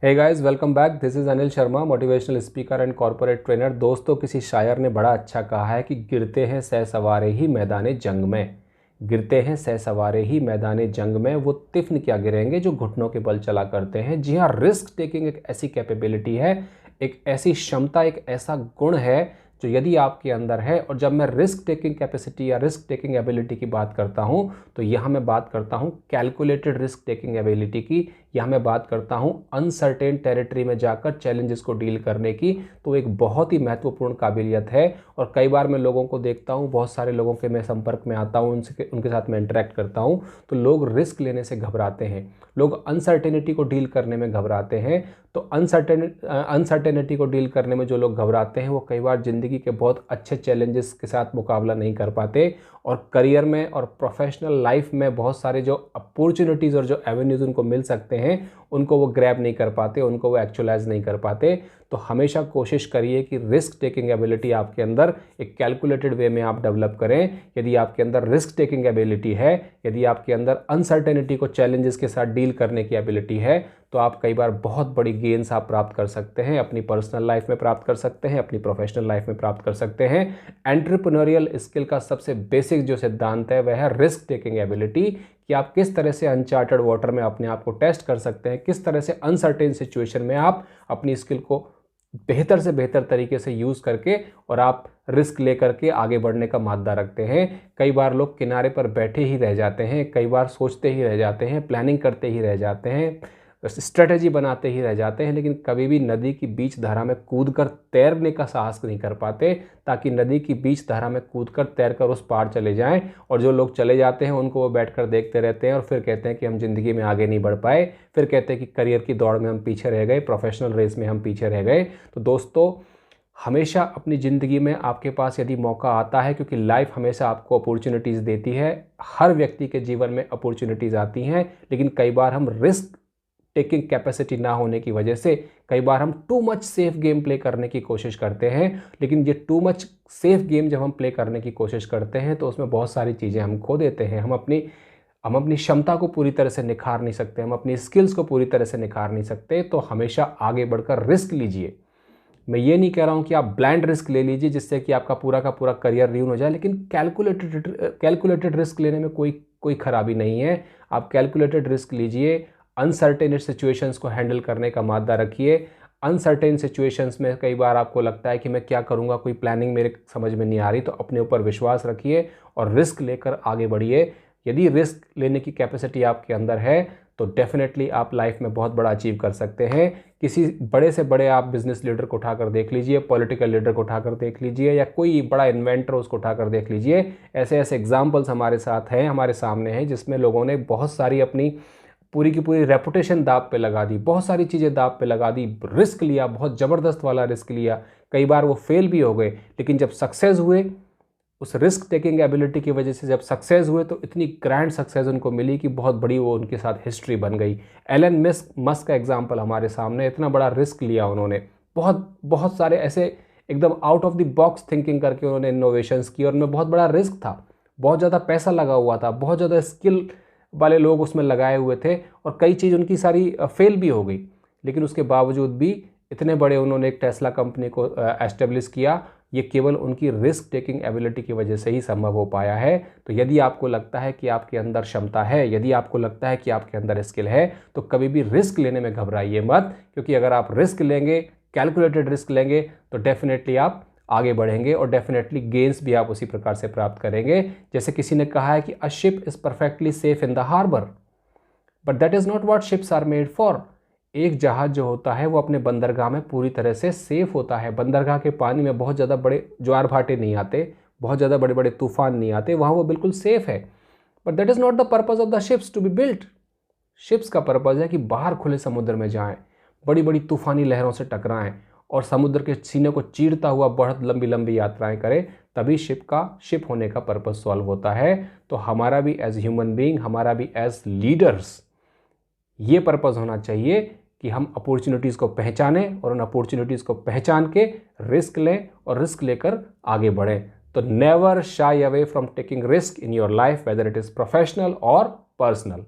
Hey guys, welcome back. This is Anil Sharma, motivational speaker and corporate trainer. दोस्तों, किसी शायर ने बड़ा अच्छा कहा है कि गिरते हैं सह सवारे ही मैदाने जंग में। गिरते हैं सह सवारे ही मैदाने जंग में, वो तिफ़्न क्या गिरेंगे जो घुटनों के बल चला करते हैं। जी हाँ, रिस्क टेकिंग एक ऐसी कैपेबिलिटी है, एक ऐसी क्षमता, एक ऐसा गुण है जो यदि आपके अंदर है। और जब मैं रिस्क टेकिंग कैपेसिटी या रिस्क टेकिंग एबिलिटी की बात करता हूँ तो यहाँ मैं बात करता हूँ कैलकुलेटेड रिस्क टेकिंग एबिलिटी की। यहाँ मैं बात करता हूँ अनसर्टेन टेरिटरी में जाकर चैलेंजेस को डील करने की। तो एक बहुत ही महत्वपूर्ण काबिलियत है। और कई बार मैं लोगों को देखता हूँ, बहुत सारे लोगों के मैं संपर्क में आता हूँ, उनके साथ मैं इंटरेक्ट करता हूँ, तो लोग रिस्क लेने से घबराते हैं, लोग अनसर्टेनिटी को डील करने में घबराते हैं। तो अनसर्टेनिटी को डील करने में जो लोग घबराते हैं वो कई बार ज़िंदगी के बहुत अच्छे चैलेंजेस के साथ मुकाबला नहीं कर पाते, और करियर में और प्रोफेशनल लाइफ में बहुत सारे जो अपॉर्चुनिटीज़ और जो एवेन्यूज़ उनको मिल सकते हैं उनको वो ग्रैब नहीं कर पाते, उनको वो एक्चुअलाइज नहीं कर पाते। तो हमेशा कोशिश करिए कि रिस्क टेकिंग एबिलिटी आपके अंदर एक कैलकुलेटेड वे में आप डेवलप करें। यदि आपके अंदर रिस्क टेकिंग एबिलिटी है, यदि आपके अंदर अनसर्टेनिटी को चैलेंजेस के साथ डील करने की एबिलिटी है, तो आप कई बार बहुत बड़ी गेन्स आप प्राप्त कर सकते हैं, अपनी पर्सनल लाइफ में प्राप्त कर सकते हैं, अपनी प्रोफेशनल लाइफ में प्राप्त कर सकते हैं। एंटरप्रेन्योरियल स्किल का सबसे बेसिक जो सिद्धांत है वह है रिस्क टेकिंग एबिलिटी, कि आप किस तरह से अनचार्टेड वाटर में अपने आप को टेस्ट कर सकते हैं, किस तरह से अनसर्टेन सिचुएशन में आप अपनी स्किल को बेहतर से बेहतर तरीके से यूज़ करके और आप रिस्क लेकर के आगे बढ़ने का मादा रखते हैं। कई बार लोग किनारे पर बैठे ही रह जाते हैं, कई बार सोचते ही रह जाते हैं, प्लानिंग करते ही रह जाते हैं, स्ट्रेटेजी बनाते ही रह जाते हैं, लेकिन कभी भी नदी की बीच धारा में कूदकर तैरने का साहस नहीं कर पाते, ताकि नदी की बीच धारा में कूदकर तैरकर उस पार चले जाएं। और जो लोग चले जाते हैं उनको वो बैठकर देखते रहते हैं और फिर कहते हैं कि हम ज़िंदगी में आगे नहीं बढ़ पाए, फिर कहते हैं कि करियर की दौड़ में हम पीछे रह गए, प्रोफेशनल रेस में हम पीछे रह गए। तो दोस्तों, हमेशा अपनी ज़िंदगी में आपके पास यदि मौका आता है, क्योंकि लाइफ हमेशा आपको अपॉर्चुनिटीज़ देती है, हर व्यक्ति के जीवन में अपॉर्चुनिटीज़ आती हैं, लेकिन कई बार हम रिस्क टेकिंग कैपेसिटी ना होने की वजह से कई बार हम too much safe game play करने की कोशिश करते हैं। लेकिन ये टू मच सेफ गेम जब हम प्ले करने की कोशिश करते हैं तो उसमें बहुत सारी चीज़ें हम खो देते हैं। हम अपनी क्षमता को पूरी तरह से निखार नहीं सकते, हम अपनी स्किल्स को पूरी तरह से निखार नहीं सकते। तो हमेशा आगे बढ़कर रिस्क लीजिए। मैं ये नहीं कह रहा हूँ कि आप ब्लाइंड रिस्क ले लीजिए जिससे कि आपका पूरा का पूरा करियर रियून हो जाए, लेकिन कैलकुलेटेड रिस्क लेने में कोई खराबी नहीं है। आप कैलकुलेटेड रिस्क लीजिए, अनसर्टेन सिचुएशंस को हैंडल करने का मादा रखिए। अनसर्टेन सिचुएशंस में कई बार आपको लगता है कि मैं क्या करूँगा, कोई प्लानिंग मेरे समझ में नहीं आ रही, तो अपने ऊपर विश्वास रखिए और रिस्क लेकर आगे बढ़िए। यदि रिस्क लेने की कैपेसिटी आपके अंदर है तो डेफिनेटली आप लाइफ में बहुत बड़ा अचीव कर सकते हैं। किसी बड़े से बड़े आप बिजनेस लीडर को उठाकर देख लीजिए, पॉलिटिकल लीडर को उठाकर देख लीजिए, या कोई बड़ा इन्वेंटर उसको उठाकर देख लीजिए। ऐसे ऐसे एग्जाम्पल्स हमारे साथ हैं, हमारे सामने हैं, जिसमें लोगों ने बहुत सारी अपनी पूरी की पूरी रेपुटेशन दाव पे लगा दी, बहुत सारी चीज़ें दाव पे लगा दी, रिस्क लिया, बहुत ज़बरदस्त वाला रिस्क लिया। कई बार वो फेल भी हो गए, लेकिन जब सक्सेस हुए, उस रिस्क टेकिंग एबिलिटी की वजह से जब सक्सेस हुए तो इतनी ग्रैंड सक्सेस उनको मिली कि बहुत बड़ी वो उनके साथ हिस्ट्री बन गई। एलन मस्क का एग्जाम्पल हमारे सामने, इतना बड़ा रिस्क लिया उन्होंने, बहुत बहुत सारे ऐसे एकदम out of the box thinking करके उन्होंने इनोवेशंस की, और उनमें बहुत बड़ा रिस्क था, बहुत ज़्यादा पैसा लगा हुआ था, बहुत ज़्यादा स्किल वाले लोग उसमें लगाए हुए थे, और कई चीज़ उनकी सारी फेल भी हो गई। लेकिन उसके बावजूद भी इतने बड़े उन्होंने एक टेस्ला कंपनी को एस्टेब्लिश किया। ये केवल उनकी रिस्क टेकिंग एबिलिटी की वजह से ही संभव हो पाया है। तो यदि आपको लगता है कि आपके अंदर क्षमता है, यदि आपको लगता है कि आपके अंदर स्किल है, तो कभी भी रिस्क लेने में घबराइए मत, क्योंकि अगर आप रिस्क लेंगे, कैलकुलेटेड रिस्क लेंगे, तो डेफिनेटली आप आगे बढ़ेंगे और डेफिनेटली गेन्स भी आप उसी प्रकार से प्राप्त करेंगे। जैसे किसी ने कहा है कि a ship is perfectly safe in the harbour, but that is not what ships are made for. एक जहाज़ जो होता है वो अपने बंदरगाह में पूरी तरह से सेफ होता है। बंदरगाह के पानी में बहुत ज़्यादा बड़े ज्वार भाटे नहीं आते, बहुत ज़्यादा बड़े बड़े तूफान नहीं आते, वहाँ वो बिल्कुल सेफ है। But that is not the purpose of the ships to be built. Ships का पर्पज़ है कि बाहर खुले समुद्र में जाएं, बड़ी बड़ी तूफानी लहरों से टकराएं और समुद्र के सीने को चीरता हुआ बहुत लंबी लंबी यात्राएं करें, तभी शिप होने का पर्पज़ सॉल्व होता है। तो हमारा भी एज ह्यूमन बीइंग, हमारा भी एज लीडर्स ये पर्पज़ होना चाहिए कि हम अपॉर्चुनिटीज़ को पहचानें और उन अपॉर्चुनिटीज़ को पहचान के रिस्क लें और रिस्क लेकर आगे बढ़ें। तो never shy away from taking risk in your life, whether it is professional और पर्सनल।